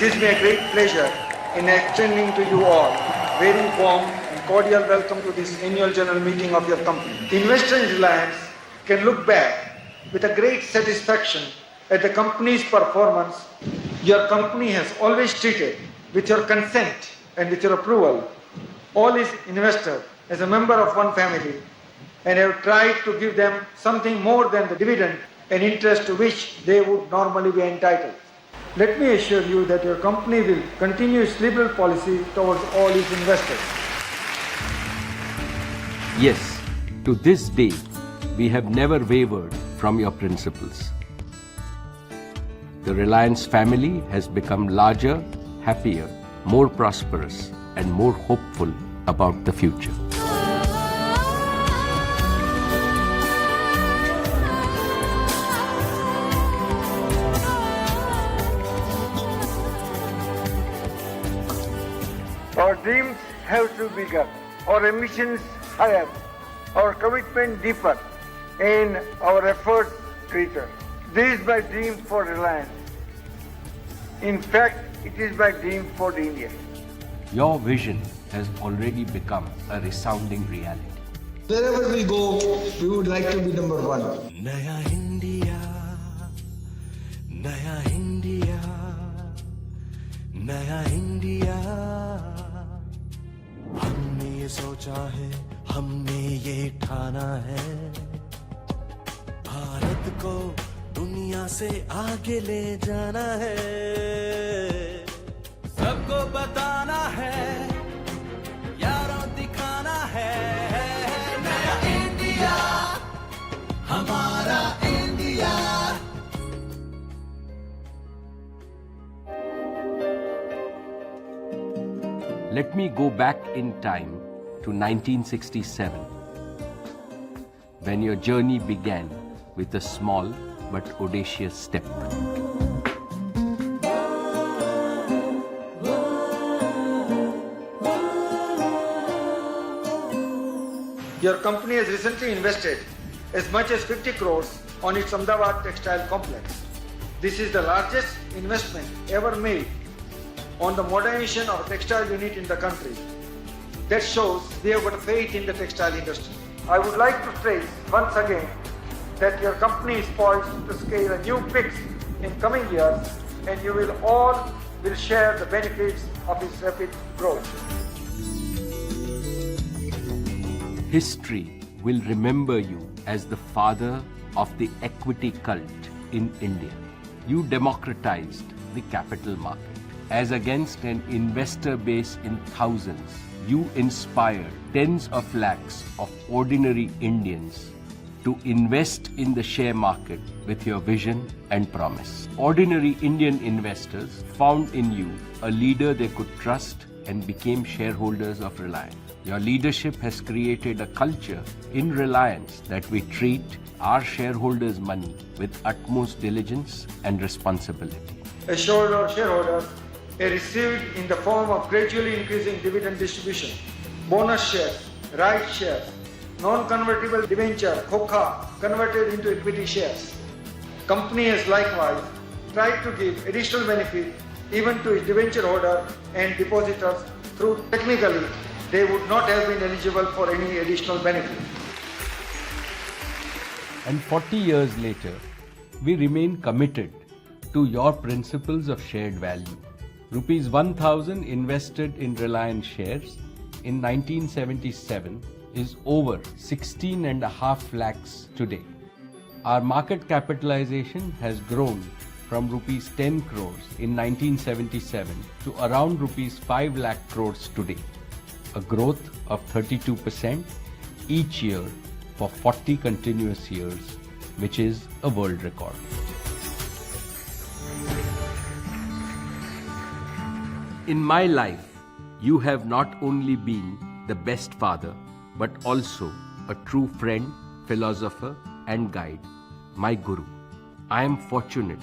gives me a great pleasure in extending to you all very warm and cordial welcome to this annual general meeting of your company. Investors in Reliance can look back with a great satisfaction at the company's performance. Your company has always treated with your consent and with your approval all its investors as a member of one family, and have tried to give them something more than the dividend and interest to which they would normally be entitled. Let me assure you that your company will continue its liberal policy towards all its investors. Yes, to this day, we have never wavered from your principles. The Reliance family has become larger, happier, more prosperous, and more hopeful about the future. Our dreams have to be bigger, our ambitions higher, our commitment deeper, and our efforts greater. This is my dream for Reliance. In fact, it is my dream for India. Your vision has already become a resounding reality. Wherever we go, we would like to be number one. नया India, नया India, नया India. हमने ये सोचा है, हमने ये ठाना है, भारत को दुनिया से आगे ले जाना है, सबको बताना है, यारों दिखाना है, नया इंडिया, हमारा India. Let me go back in time to 1967, when your journey began with a small but audacious step. Your company has recently invested as much as 50 crores on its Ahmedabad textile complex. This is the largest investment ever made on the modernization of a textile unit in the country. That shows they have got faith in the textile industry. I would like to stress once again that your company is poised to scale a new peaks in coming years, and you will all share the benefits of its rapid growth. History will remember you as the father of the equity cult in India. You democratized the capital market. As against an investor base in thousands, you inspired tens of lakhs of ordinary Indians to invest in the share market with your vision and promise. Ordinary Indian investors found in you a leader they could trust and became shareholders of Reliance. Your leadership has created a culture in Reliance that we treat our shareholders' money with utmost diligence and responsibility. Assured our shareholders are received in the form of gradually increasing dividend distribution, bonus shares, right shares, non-convertible debenture, (KOKA) converted into equity shares. Company has likewise tried to give additional benefit even to its debenture holder and depositors through technically they would not have been eligible for any additional benefit. And 40 years later, we remain committed to your principles of shared value. Rupees 1,000 invested in Reliance shares in 1977 is over 16.5 lakhs today. Our market capitalization has grown from rupees 10 crores in 1977 to around rupees 5 lakh crores today, a growth of 32% each year for 40 continuous years, which is a world record. In my life, you have not only been the best father, but also a true friend, philosopher, and guide, my guru. I am fortunate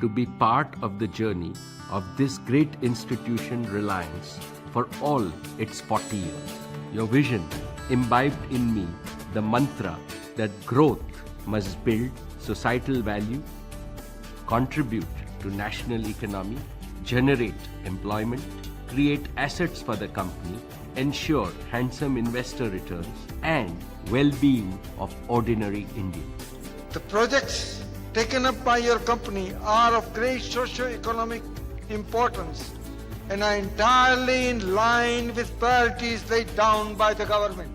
to be part of the journey of this great institution, Reliance, for all its 40 years. Your vision imbibed in me the mantra that growth must build societal value, contribute to national economy, generate employment, create assets for the company, ensure handsome investor returns, and well-being of ordinary Indians. The projects taken up by your company are of great socio-economic importance and are entirely in line with priorities laid down by the government.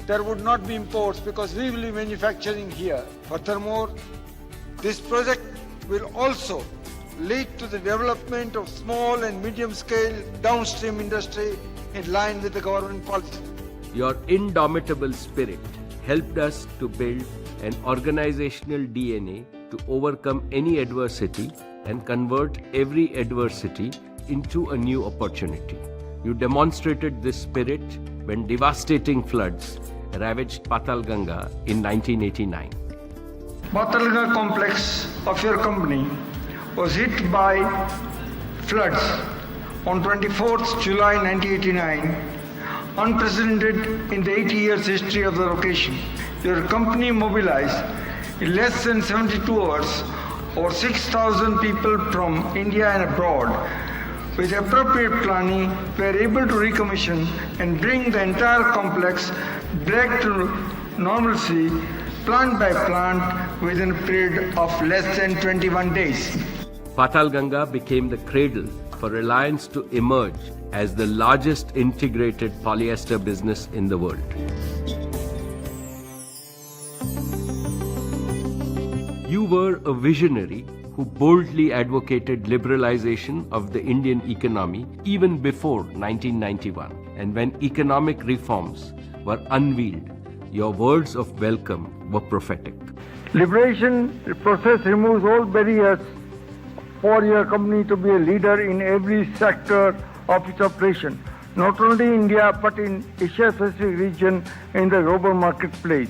There would not be imports because we will be manufacturing here. Furthermore, this project will also lead to the development of small and medium-scale downstream industry in line with the government policy. Your indomitable spirit helped us to build an organizational DNA to overcome any adversity and convert every adversity into a new opportunity. You demonstrated this spirit when devastating floods ravaged Patalganga in 1989. Patalganga complex of your company was hit by floods on 24th July 1989, unprecedented in the 80 years history of the location. Your company mobilized in less than 72 hours over 6,000 people from India and abroad. With appropriate planning, we were able to recommission and bring the entire complex back to normalcy, plant by plant, within a period of less than 21 days. Patalganga became the cradle for Reliance to emerge as the largest integrated polyester business in the world. You were a visionary who boldly advocated liberalization of the Indian economy even before 1991. And when economic reforms were unveiled, your words of welcome were prophetic. Liberation process removes all barriers for your company to be a leader in every sector of its operation, not only India but in Asia-Pacific region in the global marketplace.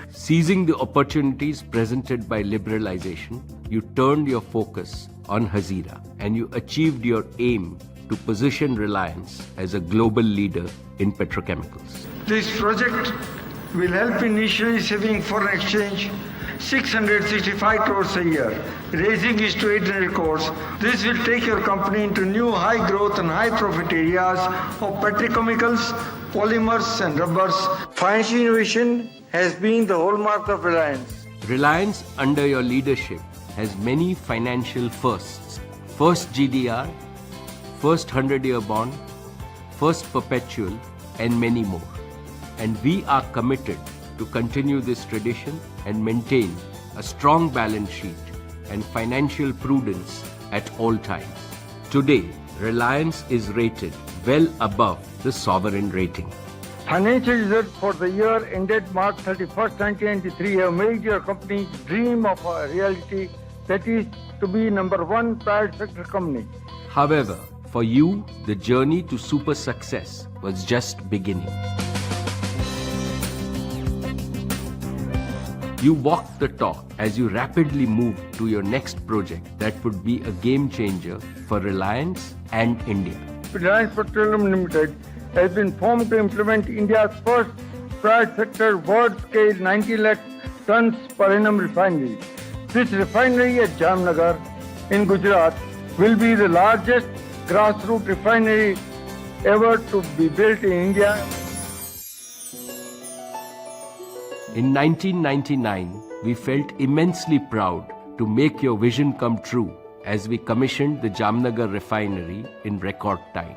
Seizing the opportunities presented by liberalization, you turned your focus on Hazira and you achieved your aim to position Reliance as a global leader in petrochemicals. This project will help initially saving foreign exchange 665 crores a year, raising it to 800 crores. This will take your company into new high growth and high profit areas of petrochemicals, polymers and rubbers. Financial innovation has been the hallmark of Reliance. Reliance under your leadership has many financial firsts. First GDR, first 100-year bond, first perpetual and many more. And we are committed to continue this tradition and maintain a strong balance sheet and financial prudence at all times. Today, Reliance is rated well above the sovereign rating. Financial results for the year ended March 31st, 1993 have made your company's dream of a reality, that is to be number one private sector company. However, for you, the journey to super success was just beginning. You walked the talk as you rapidly moved to your next project that would be a game changer for Reliance and India. Reliance Petroleum Limited has been formed to implement India's first private sector world-scale 90 lakh tons per annum refinery. This refinery at Jamnagar in Gujarat will be the largest grassroots refinery ever to be built in India. In 1999, we felt immensely proud to make your vision come true as we commissioned the Jamnagar refinery in record time.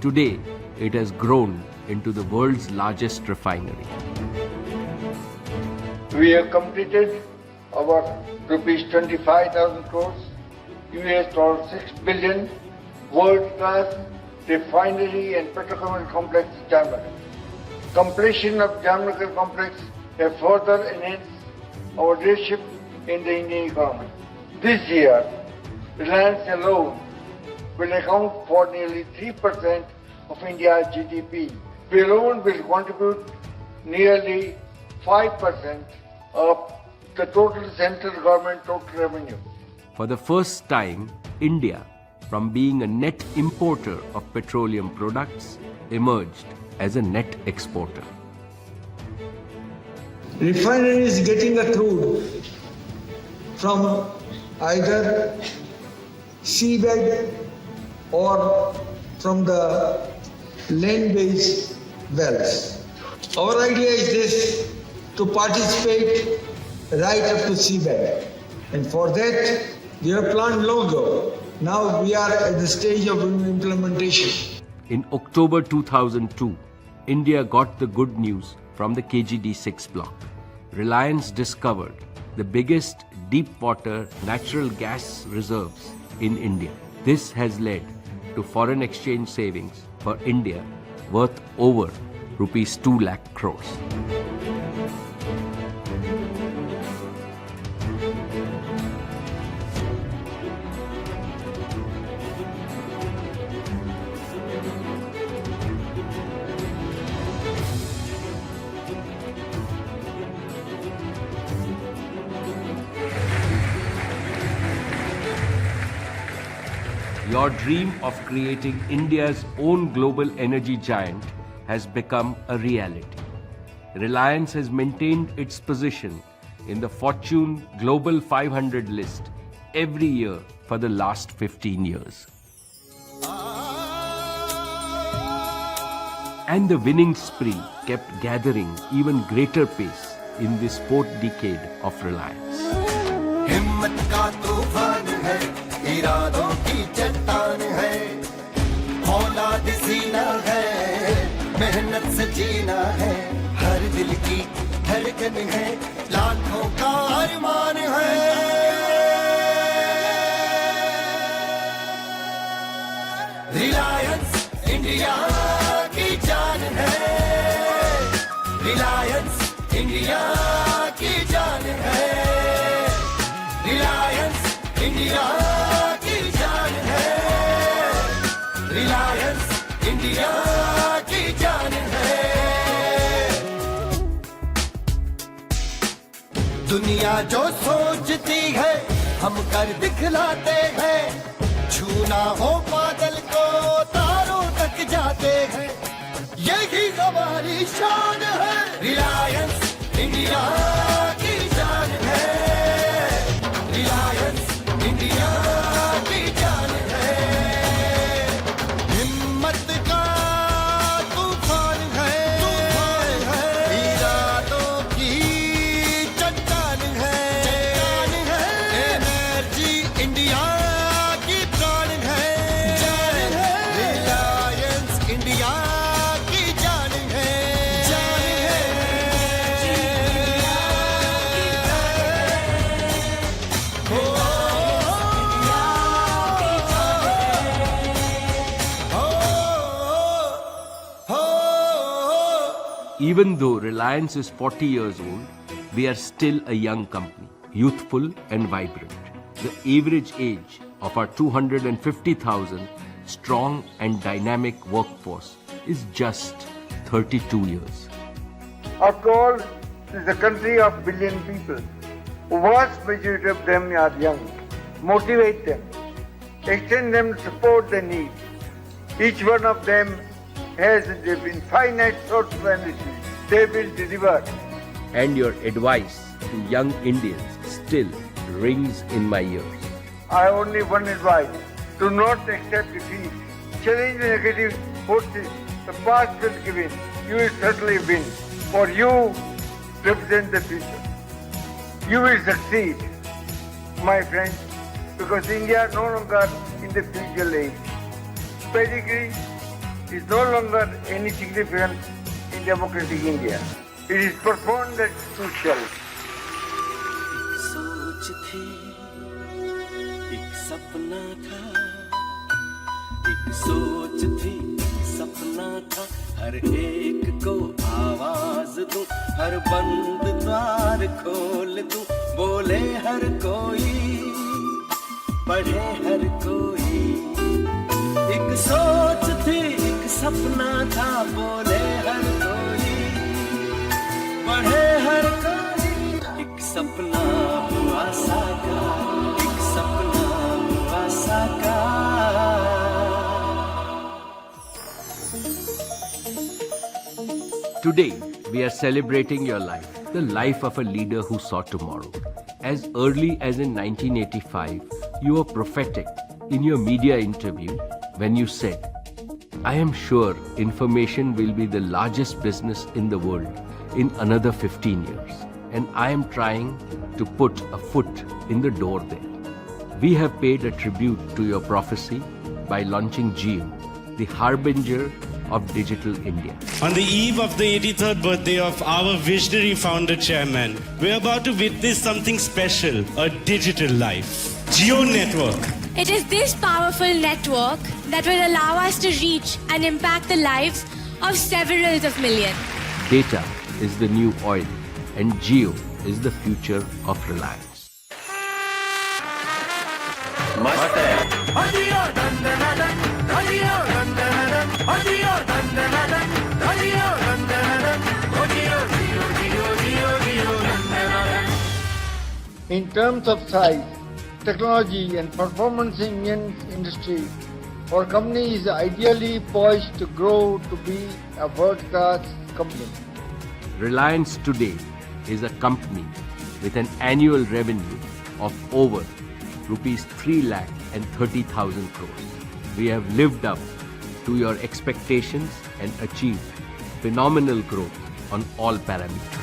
Today, it has grown into the world's largest refinery. We have completed our rupees 25,000 crores, $6 billion world-class refinery and petrochemical complex Jamnagar. Completion of Jamnagar complex have further enhanced our leadership in the Indian economy. This year, Reliance alone will account for nearly 3% of India's GDP. We alone will contribute nearly 5% of the total central government total revenue. For the first time, India, from being a net importer of petroleum products, emerged as a net exporter. Refineries getting a crude from either seabed or from the land-based wells. Our idea is this, to participate right up to seabed. And for that, we have planned long ago. Now we are at the stage of implementation. In October 2002, India got the good news from the KGD6 block. Reliance discovered the biggest deep water natural gas reserves in India. This has led to foreign exchange savings for India worth over rupees 2 lakh crores. Your dream of creating India's own global energy giant has become a reality. Reliance has maintained its position in the Fortune Global 500 list every year for the last 15 years. And the winning spree kept gathering even greater pace in this fourth decade of Reliance. हिम्मत का तूफान है, इरादों की चट्टान है, औलाद सीना है, मेहनत से जीना है, हर दिल की धड़कन है, लाखों का अरमान है। रिलायंस इंडिया की जान है, रिलायंस इंडिया की जान है, रिलायंस इंडिया की जान है, रिलायंस इंडिया की जान है। दुनिया जो सोचती है हम कर दिखलाते हैं, छूना हो बादल को तारों तक जाते हैं, यही हमारी शान है। रिलायंस इंडिया की जान है, रिलायंस इंडिया की जान है। हिम्मत का तूफान है, इरादों की चट्टान है, एनर्जी इंडिया की प्राण है, रिलायंस इंडिया की जान है। Even though Reliance is 40 years old, we are still a young company, youthful and vibrant. The average age of our 250,000 strong and dynamic workforce is just 32 years. After all, this is a country of billion people. A vast majority of them are young. Motivate them. Extend them the support they need. Each one of them has infinite source of energy. They will deliver. And your advice to young Indians still rings in my ears. I have only one advice. Do not accept defeat. Challenge the negative forces. The past will give in. You will certainly win. For you represent the future. You will succeed, my friends, because India is no longer in the feudal age. Pedigree is no longer any significant in democratic India. It is profound and crucial. सोच थी, एक सपना था, एक सोच थी, सपना था, हर एक को आवाज दूं, हर बंद द्वार खोल दूं, बोले हर कोई, पढ़े हर कोई। एक सोच थी, एक सपना था, बोले हर कोई, पढ़े हर कोई। एक सपना हुआ साकार, एक सपना हुआ साकार। Today, we are celebrating your life, the life of a leader who saw tomorrow. As early as in 1985, you were prophetic in your media interview when you said, "I am sure information will be the largest business in the world in another 15 years, and I am trying to put a foot in the door there." We have paid a tribute to your prophecy by launching Jio, the harbinger of digital India. On the eve of the 83rd birthday of our visionary founder chairman, we're about to witness something special, a digital life. Jio Network. It is this powerful network that will allow us to reach and impact the lives of several of millions. Data is the new oil, and Jio is the future of Reliance. In terms of size, technology and performance in Indian industry, our company is ideally poised to grow to be a world-class company. Reliance today is a company with an annual revenue of over rupees 3,30,000 crores. We have lived up to your expectations and achieved phenomenal growth on all parameters.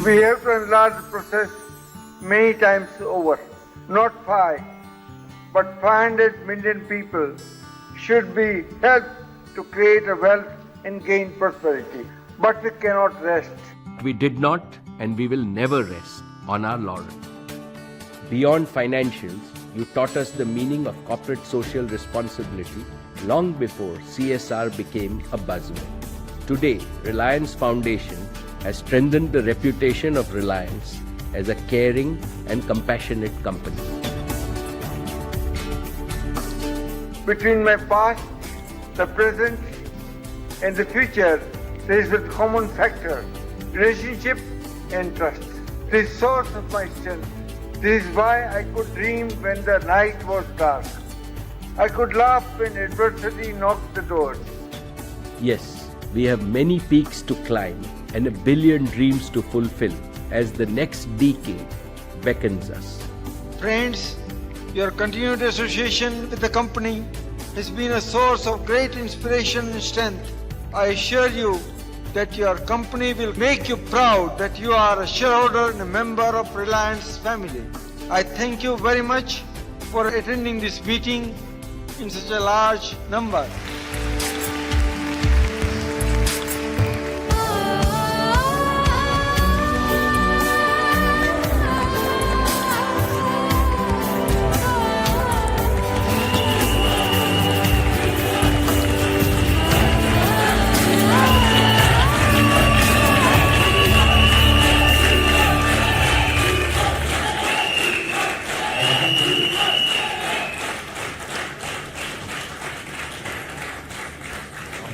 We have to enlarge the process many times over. Not 5, but 500 million people should be helped to create a wealth and gain prosperity. But we cannot rest. We did not and we will never rest on our laurels. Beyond financials, you taught us the meaning of corporate social responsibility long before CSR became a buzzword. Today, Reliance Foundation has strengthened the reputation of Reliance as a caring and compassionate company. Between my past, the present, and the future, there is a common factor: relationship and trust. This is source of my strength. This is why I could dream when the night was dark. I could laugh when adversity knocked the doors. Yes, we have many peaks to climb and 1 billion dreams to fulfill as the next decade beckons us. Friends, your continued association with the company has been a source of great inspiration and strength. I assure you that your company will make you proud that you are a shareholder and a member of Reliance family. I thank you very much for attending this meeting in such a large number.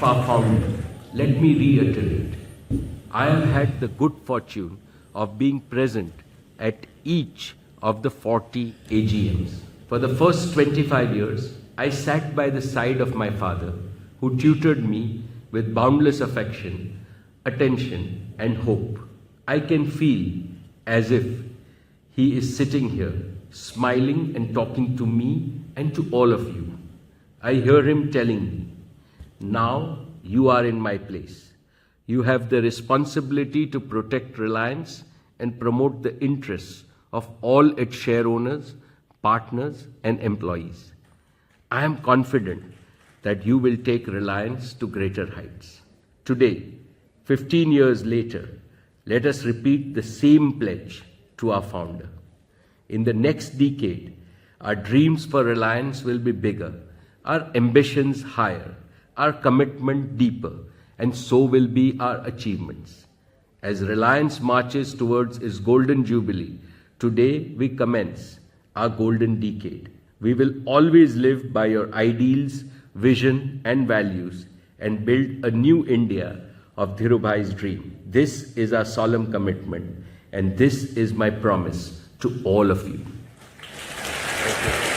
Our founder, let me reiterate, I have had the good fortune of being present at each of the 40 AGMs. For the first 25 years, I sat by the side of my father, who tutored me with boundless affection, attention, and hope. I can feel as if he is sitting here, smiling and talking to me and to all of you. I hear him telling me, "Now you are in my place. You have the responsibility to protect Reliance and promote the interests of all its share owners, partners, and employees. I am confident that you will take Reliance to greater heights." Today, 15 years later, let us repeat the same pledge to our founder. In the next decade, our dreams for Reliance will be bigger, our ambitions higher, our commitment deeper, and so will be our achievements. As Reliance marches towards its golden jubilee, today we commence our golden decade. We will always live by your ideals, vision and values and build a new India of Dhirubhai's dream. This is our solemn commitment and this is my promise to all of you. Thank you.